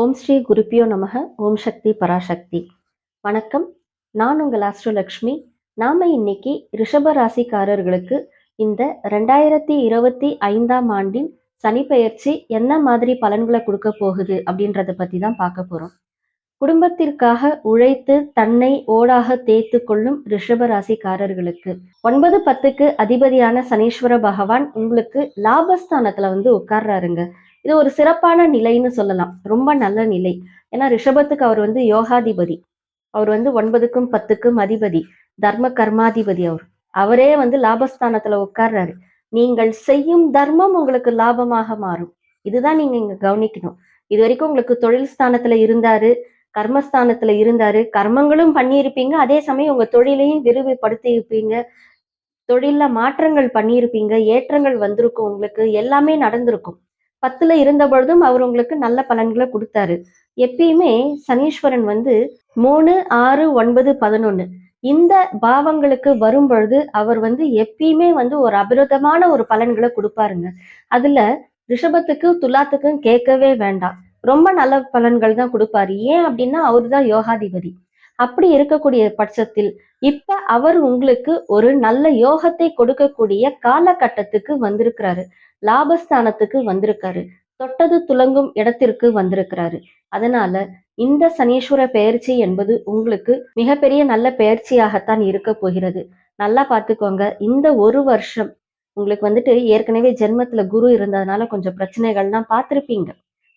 ஓம் ஸ்ரீ குருப்பியோ நமக. ஓம் சக்தி பராசக்தி. வணக்கம். நான் உங்கள் ஆஸ்ட்ரோலக்ஷ்மி. நாம இன்னைக்கு ரிஷப ராசிக்காரர்களுக்கு இந்த 2025ஆம் ஆண்டின் சனி பெயர்ச்சி என்ன மாதிரி பலன்களை கொடுக்க போகுது அப்படின்றத பத்தி தான் பார்க்க போறோம். குடும்பத்திற்காக உழைத்து தன்னை ஓடாக தேய்த்து கொள்ளும் ரிஷப ராசிக்காரர்களுக்கு 9-10க்கு அதிபதியான சனீஸ்வர பகவான் உங்களுக்கு லாபஸ்தானத்துல உட்கார்றாருங்க. இது ஒரு சிறப்பான நிலைன்னு சொல்லலாம். ரொம்ப நல்ல நிலை. ஏன்னா ரிஷபத்துக்கு அவர் யோகாதிபதி. அவர் 9க்கும் 10க்கும் அதிபதி, தர்ம கர்மாதிபதி. அவரே லாபஸ்தானத்துல உட்கார்றாரு. நீங்கள் செய்யும் தர்மம் உங்களுக்கு லாபமாக மாறும். இதுதான் நீங்க இங்க கவனிக்கணும். இது வரைக்கும் உங்களுக்கு தொழில் ஸ்தானத்துல இருந்தாரு, கர்மஸ்தானத்துல இருந்தாரு, கர்மங்களும் பண்ணியிருப்பீங்க, அதே சமயம் உங்க தொழிலையும் விரிவுபடுத்தி இருப்பீங்க, தொழில்ல மாற்றங்கள் பண்ணியிருப்பீங்க, ஏற்றங்கள் வந்திருக்கும், உங்களுக்கு எல்லாமே நடந்திருக்கும். 10ல இருந்த பொழுதும் அவர் உங்களுக்கு நல்ல பலன்களை கொடுத்தாரு. எப்பயுமே சனீஸ்வரன் 3, 6, 9, 11 இந்த பாவங்களுக்கு வரும் பொழுது அவர் எப்பயுமே ஒரு அபிரதமான ஒரு பலன்களை கொடுப்பாருங்க. அதுல ரிஷபத்துக்கும் துலாத்துக்கும் கேட்கவே வேண்டாம். ரொம்ப நல்ல பலன்கள் தான் கொடுப்பாரு. ஏன் அப்படின்னா அவருதான் யோகாதிபதி. அப்படி இருக்கக்கூடிய பட்சத்தில் இப்ப அவர் உங்களுக்கு ஒரு நல்ல யோகத்தை கொடுக்கக்கூடிய காலகட்டத்துக்கு வந்திருக்கிறாரு. லாபஸ்தானத்துக்கு வந்திருக்காரு. தொட்டது துலங்கும் இடத்திற்கு வந்திருக்கிறாரு. அதனால இந்த சனீஸ்வர பெயர்ச்சி என்பது உங்களுக்கு மிகப்பெரிய நல்ல பெயர்ச்சியாகத்தான் இருக்க போகிறது. நல்லா பார்த்துக்கோங்க. இந்த ஒரு வருஷம் உங்களுக்கு ஏற்கனவே ஜென்மத்துல குரு இருந்ததுனால கொஞ்சம் பிரச்சனைகள்லாம் பார்த்திருப்பீங்க.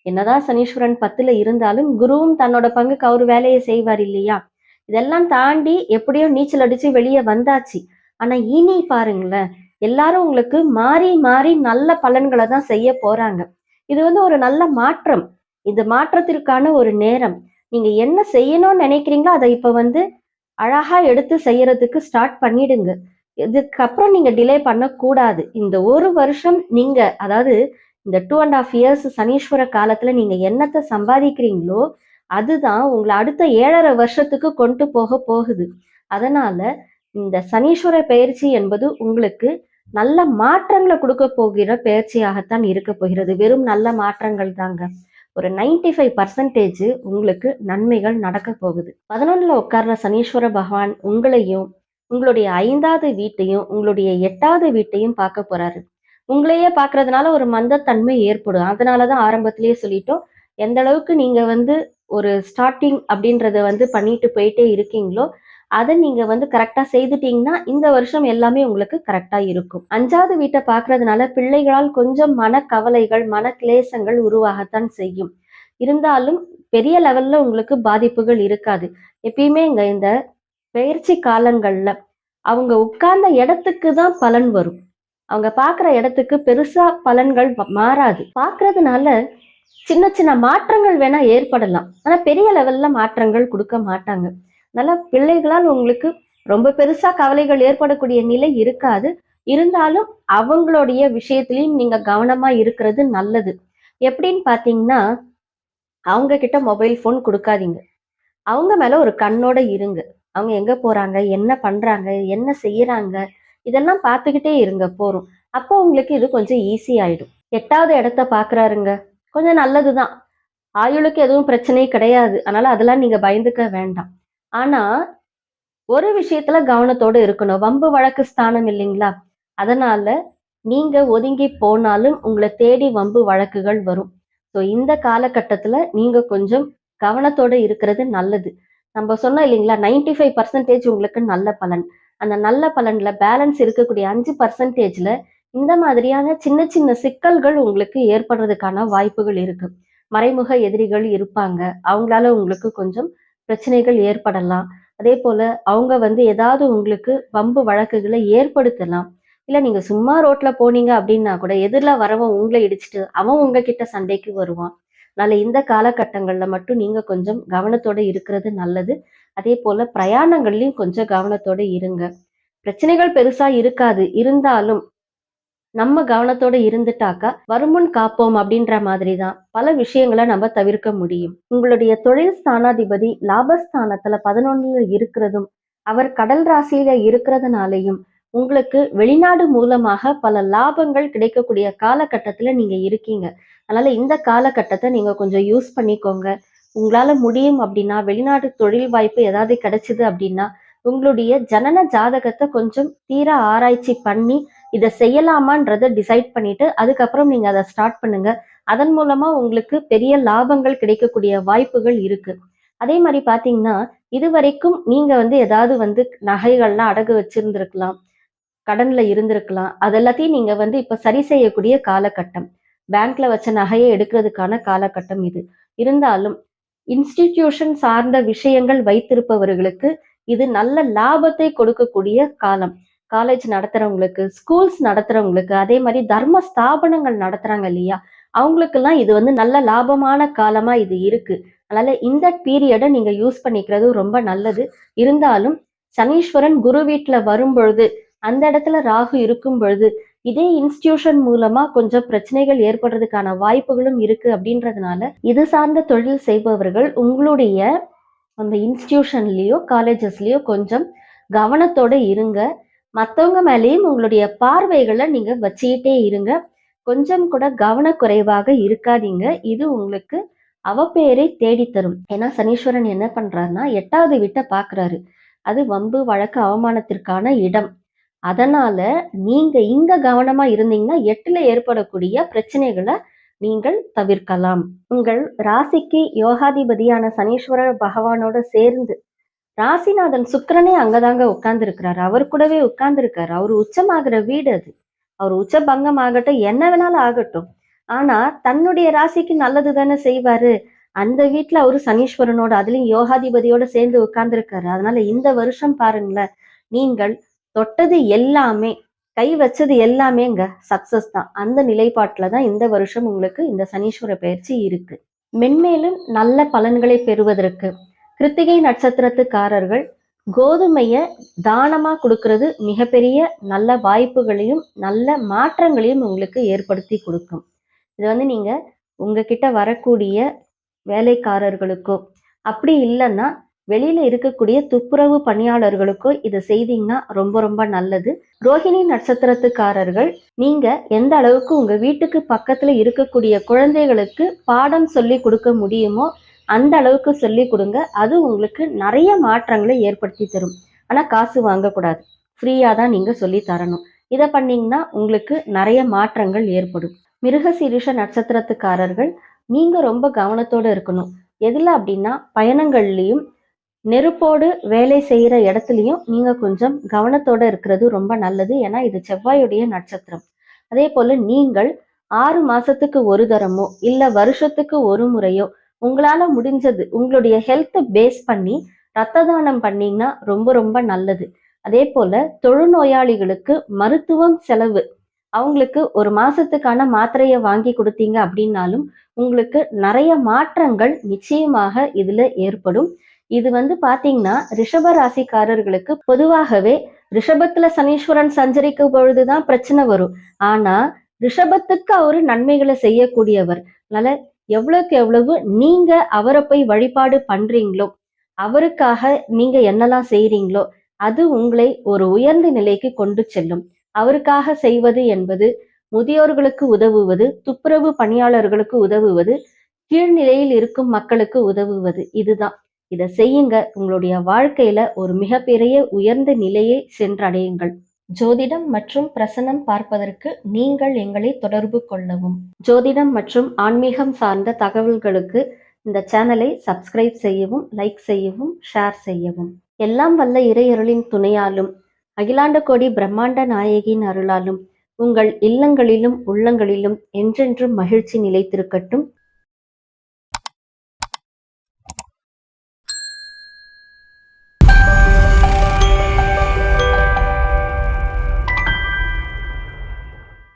என்னதான் சனீஸ்வரன் 10ல இருந்தாலும் குருவும் தன்னோட பங்குக்கு அவர் வேலையை செய்வார் இல்லையா? இதெல்லாம் தாண்டி எப்படியோ நீச்சல் அடிச்சு வெளியே வந்தாச்சு. ஆனா இனி பாருங்களேன், எல்லாரும் உங்களுக்கு மாறி மாறி நல்ல பலன்களை தான் செய்ய போறாங்க. இது ஒரு நல்ல மாற்றம். இந்த மாற்றத்திற்கான ஒரு நேரம். நீங்க என்ன செய்யணும்னு நினைக்கிறீங்களோ அதை இப்ப அழகா எடுத்து செய்யறதுக்கு ஸ்டார்ட் பண்ணிடுங்க. இதுக்கப்புறம் நீங்க டிலே பண்ணக்கூடாது. இந்த ஒரு வருஷம் நீங்க, அதாவது இந்த 2.5 years சனீஸ்வர காலத்துல நீங்க என்னத்தை சம்பாதிக்கிறீங்களோ அதுதான் உங்களை அடுத்த 7.5 வருஷத்துக்கு கொண்டு போக போகுது. அதனால இந்த சனீஸ்வர பெயர்ச்சி என்பது உங்களுக்கு நல்ல மாற்றங்களை கொடுக்க போகிற பெயர்ச்சியாகத்தான் இருக்க போகிறது. வெறும் நல்ல மாற்றங்கள் தாங்க. ஒரு 95% உங்களுக்கு நன்மைகள் நடக்க போகுது. 11ல உட்கார்ற சனீஸ்வர பகவான் உங்களையும் உங்களுடைய 5வது வீட்டையும் உங்களுடைய 8வது வீட்டையும் பார்க்க போறாரு. உங்களையே பார்க்கறதுனால ஒரு மந்தத்தன்மை ஏற்படும். அதனாலதான் ஆரம்பத்திலேயே சொல்லிட்டோம், எந்த அளவுக்கு நீங்க ஒரு ஸ்டார்டிங் அப்படின்றத பண்ணிட்டு போயிட்டே இருக்கீங்களோ அதை நீங்க கரெக்டா செய்துட்டீங்கன்னா இந்த வருஷம் எல்லாமே உங்களுக்கு கரெக்டா இருக்கும். 5வது வீட்டை பார்க்கறதுனால பிள்ளைகளால் கொஞ்சம் மனக்கவலைகள், மன கிளேசங்கள் உருவாகத்தான் செய்யும். இருந்தாலும் பெரிய லெவல்ல உங்களுக்கு பாதிப்புகள் இருக்காது. எப்பயுமே இந்த பயிற்சி காலங்கள்ல அவங்க உட்கார்ந்த இடத்துக்கு தான் பலன் வரும். அவங்க பார்க்குற இடத்துக்கு பெருசா பலன்கள் மாறாது. பார்க்கறதுனால சின்ன சின்ன மாற்றங்கள் வேணா ஏற்படலாம். ஆனா பெரிய லெவல்ல மாற்றங்கள் கொடுக்க மாட்டாங்க. அதனால பிள்ளைகளால் உங்களுக்கு ரொம்ப பெருசா கவலைகள் ஏற்படக்கூடிய நிலை இருக்காது. இருந்தாலும் அவங்களுடைய விஷயத்திலையும் நீங்க கவனமா இருக்கிறது நல்லது. எப்படின்னு பாத்தீங்கன்னா, அவங்க கிட்ட மொபைல் போன் கொடுக்காதீங்க. அவங்க மேல ஒரு கண்ணோட இருங்க. அவங்க எங்க போறாங்க, என்ன பண்றாங்க, என்ன செய்யறாங்க, இதெல்லாம் பார்த்துக்கிட்டே இருங்க போறோம். அப்போ உங்களுக்கு இது கொஞ்சம் ஈஸி ஆயிடும். 8வது இடத்த பாக்குறாருங்க, கொஞ்சம் நல்லதுதான். ஆயுளுக்கு எதுவும் பிரச்சனை கிடையாது. அதனால அதெல்லாம் நீங்க பயந்துக்க வேண்டாம். ஆனா ஒரு விஷயத்துல கவனத்தோட இருக்கணும். வம்பு வழக்கு ஸ்தானம் இல்லைங்களா? அதனால நீங்க ஒதுங்கி போனாலும் உங்களை தேடி வம்பு வழக்குகள் வரும். ஸோ இந்த காலகட்டத்துல நீங்க கொஞ்சம் கவனத்தோட இருக்கிறது நல்லது. நம்ம சொன்னோம் இல்லைங்களா, 95% உங்களுக்கு நல்ல பலன். அந்த நல்ல பலன்ல பேலன்ஸ் இருக்கக்கூடிய 5%ல இந்த மாதிரியான சின்ன சின்ன சிக்கல்கள் உங்களுக்கு ஏற்படுறதுக்கான வாய்ப்புகள் இருக்கு. மறைமுக எதிரிகள் இருப்பாங்க. அவங்களால உங்களுக்கு கொஞ்சம் பிரச்சனைகள் ஏற்படலாம். அதே போல அவங்க ஏதாவது உங்களுக்கு வம்பு வழக்குகளை ஏற்படுத்தலாம். இல்ல நீங்க சும்மா ரோட்ல போனீங்க அப்படின்னா கூட எதிரில வரவன் உங்களை இடிச்சுட்டு அவன் உங்ககிட்ட சண்டைக்கு வருவான். அதனால இந்த காலகட்டங்கள்ல மட்டும் நீங்க கொஞ்சம் கவனத்தோட இருக்கிறது நல்லது. அதே போல பிரயாணங்கள்லயும் கொஞ்சம் கவனத்தோட இருங்க. பிரச்சனைகள் பெருசா இருக்காது. இருந்தாலும் நம்ம கவனத்தோட இருந்துட்டாக்கா வருமுன் காப்போம் அப்படின்ற மாதிரி தான் பல விஷயங்களை நம்ம தவிர்க்க முடியும். உங்களுடைய தொழில் ஸ்தானாதிபதி லாபஸ்தானத்துல 11ல இருக்கிறதும் அவர் கடல் ராசியில இருக்கிறதுனாலையும் உங்களுக்கு வெளிநாடு மூலமாக பல லாபங்கள் கிடைக்கக்கூடிய காலகட்டத்துல நீங்க இருக்கீங்க. அதனால இந்த காலகட்டத்தை நீங்க கொஞ்சம் யூஸ் பண்ணிக்கோங்க. உங்களால முடியும் அப்படின்னா, வெளிநாட்டு தொழில் வாய்ப்பு ஏதாவது கிடைச்சது அப்படின்னா, உங்களுடைய ஜனன ஜாதகத்தை கொஞ்சம் தீர ஆராய்ச்சி பண்ணி, இத செய்யலாமான்றத டிசைட் பண்ணிட்டு, அதுக்கப்புறம் நீங்க அத ஸ்டார்ட் பண்ணுங்க. அதன் மூலமா உங்களுக்கு பெரிய லாபங்கள் கிடைக்கக்கூடிய வாய்ப்புகள் இருக்கு. அதே மாரி பார்த்தீங்கன்னா, இதுவரைக்கும் நீங்க ஏதாவது நகைகள்லாம் அடகு வச்சிருந்திருக்கலாம். கடன்ல இருந்திருக்கலாம். அது எல்லாத்தையும் நீங்க இப்ப சரி செய்யக்கூடிய காலகட்டம். பேங்க்ல வச்ச நகைய எடுக்கிறதுக்கான காலகட்டம் இது. இருந்தாலும் இன்ஸ்டிடியூஷன் சார்ந்த விஷயங்கள் வைத்திருப்பவர்களுக்கு இது நல்ல லாபத்தை கொடுக்கக்கூடிய காலம். காலேஜ் நடத்துறவங்களுக்கு, ஸ்கூல்ஸ் நடத்துறவங்களுக்கு, அதே மாரி தர்ம ஸ்தாபனங்கள் நடத்துறாங்க இல்லையா? அவங்களுக்கெல்லாம் இது நல்ல லாபமான காலமா இது இருக்கு. அதனால இந்த பீரியட நீங்க யூஸ் பண்ணிக்கிறது ரொம்ப நல்லது. இருந்தாலும் சனீஸ்வரன் குரு வீட்ல வரும்பொழுது, அந்த இடத்துல ராகு இருக்கும் பொழுது, இதே இன்ஸ்டிடியூஷன் மூலமா கொஞ்சம் பிரச்சனைகள் ஏற்படுறதுக்கான வாய்ப்புகளும் இருக்கு அப்படின்றதுனால, இது சார்ந்த தொழில் செய்பவர்கள் உங்களுடைய அந்த இன்ஸ்டிடியூஷன்லயோ, காலேஜஸ்லயோ கொஞ்சம் கவனத்தோட இருங்க. மத்தவங்க மேலேயும் உங்களுடைய பார்வைகள நீங்க வச்சுக்கிட்டே இருங்க. கொஞ்சம் கூட கவனக்குறைவாக இருக்காதீங்க. இது உங்களுக்கு அவப்பெயரை தேடித் தரும். ஏன்னா சனீஸ்வரன் என்ன பண்றாருன்னா, 8வது வீட்ட பார்க்குறாரு. அது வம்பு, வழக்கு, அவமானத்திற்கான இடம். அதனால நீங்க இங்க கவனமா இருந்தீங்கன்னா, 8ல ஏற்படக்கூடிய பிரச்சனைகள நீங்கள் தவிர்க்கலாம். உங்கள் ராசிக்கு யோகாதிபதியான சனீஸ்வர பகவானோட சேர்ந்து ராசிநாதன் சுக்கிரனே அங்கதாங்க உட்கார்ந்திருக்கிறாரு. அவர் கூடவே உட்கார்ந்திருக்காரு. அவரு உச்சமாகிற வீடு அது. அவர் உச்ச பங்கம் ஆகட்டும், என்ன வேணாலும் ஆகட்டும். ஆனா, தன்னுடைய ராசிக்கு நல்லது தானே செய்வாரு. அந்த வீட்ல அவரு சனீஸ்வரனோட, அதுலயும் யோகாதிபதியோட சேர்ந்து உட்கார்ந்திருக்காரு. அதனால இந்த வருஷம் பாருங்களேன், நீங்கள் தொட்டது எல்லாமே, கை வச்சது எல்லாமேங்க சக்சஸ் தான். அந்த நிலைப்பாட்டுல தான் இந்த வருஷம் உங்களுக்கு இந்த சனீஸ்வர பயிற்சி இருக்கு. மென்மேலும் நல்ல பலன்களை பெறுவதற்கு கிருத்திகை நட்சத்திரத்துக்காரர்கள் கோதுமைய தானமா கொடுக்கிறது மிகப்பெரிய நல்ல வாய்ப்புகளையும் நல்ல மாற்றங்களையும் உங்களுக்கு ஏற்படுத்தி கொடுக்கும். இது நீங்க உங்ககிட்ட வரக்கூடிய வேலைக்காரர்களுக்கோ அப்படி இல்லைன்னா வெளியில இருக்கக்கூடிய துப்புரவு பணியாளர்களுக்கோ இதை செய்தீங்கன்னா ரொம்ப ரொம்ப நல்லது. ரோஹிணி நட்சத்திரத்துக்காரர்கள் நீங்க எந்த அளவுக்கு உங்க வீட்டுக்கு பக்கத்துல இருக்கக்கூடிய குழந்தைகளுக்கு பாடம் சொல்லி கொடுக்க முடியுமோ அந்த அளவுக்கு சொல்லி கொடுங்க. அது உங்களுக்கு நிறைய மாற்றங்களை ஏற்படுத்தி தரும். ஆனா காசு வாங்கக்கூடாது. ஃப்ரீயா தான் நீங்க சொல்லி தரணும். இதை பண்ணீங்கன்னா உங்களுக்கு நிறைய மாற்றங்கள் ஏற்படும். மிருகசீரிஷ நட்சத்திரத்துக்காரர்கள் நீங்க ரொம்ப கவனத்தோட இருக்கணும். எதுல அப்படின்னா பயணங்கள்லயும் நெருப்போடு வேலை செய்யற இடத்துலயும் நீங்க கொஞ்சம் கவனத்தோட இருக்கிறது ரொம்ப நல்லது. ஏன்னா இது செவ்வாயுடைய நட்சத்திரம். அதே போல நீங்கள் 6 மாசத்துக்கு ஒரு தரமோ இல்ல வருஷத்துக்கு ஒரு முறையோ உங்களால முடிஞ்சது உங்களுடைய ஹெல்த் பேஸ் பண்ணி ரத்த தானம் பண்ணீங்கன்னா ரொம்ப ரொம்ப நல்லது. அதே போல தொழுநோயாளிகளுக்கு மருத்துவம் செலவு அவங்களுக்கு ஒரு மாசத்துக்கான மாத்திரையை வாங்கி கொடுத்தீங்க அப்படின்னாலும் உங்களுக்கு நிறைய மாற்றங்கள் நிச்சயமாக இதுல ஏற்படும். இது பாத்தீங்கன்னா ரிஷப ராசிக்காரர்களுக்கு பொதுவாகவே ரிஷபத்துல சனீஸ்வரன் சஞ்சரிக்கும் பொழுதுதான் பிரச்சனை வரும். ஆனா ரிஷபத்துக்கு அவரு நன்மைகளை செய்யக்கூடியவர். அதனால எவ்வளவுக்கு எவ்வளவு நீங்க அவரை போய் வழிபாடு பண்றீங்களோ, அவருக்காக நீங்க என்னெல்லாம் செய்றீங்களோ அது உங்களை ஒரு உயர்ந்த நிலைக்கு கொண்டு செல்லும். அவருக்காக செய்வது என்பது முதியோர்களுக்கு உதவுவது, துப்புரவு பணியாளர்களுக்கு உதவுவது, கீழ்நிலையில் இருக்கும் மக்களுக்கு உதவுவது. இதுதான். இதை செய்யுங்க. உங்களுடைய வாழ்க்கையில ஒரு மிகப்பெரிய உயர்ந்த நிலையை சென்றடையுங்கள். ஜோதிடம் மற்றும் பிரசனம் பார்ப்பதற்கு நீங்கள் எங்களை தொடர்பு கொள்ளவும். ஜோதிடம் மற்றும் ஆன்மீகம் சார்ந்த தகவல்களுக்கு இந்த சேனலை சப்ஸ்கிரைப் செய்யவும், லைக் செய்யவும், ஷேர் செய்யவும். எல்லாம் வல்ல இறையருளின் துணையாலும் அகிலாண்ட கோடி பிரம்மாண்ட நாயகியின் அருளாலும் உங்கள் இல்லங்களிலும் உள்ளங்களிலும் என்றென்றும் மகிழ்ச்சி நிலைத்திருக்கட்டும்.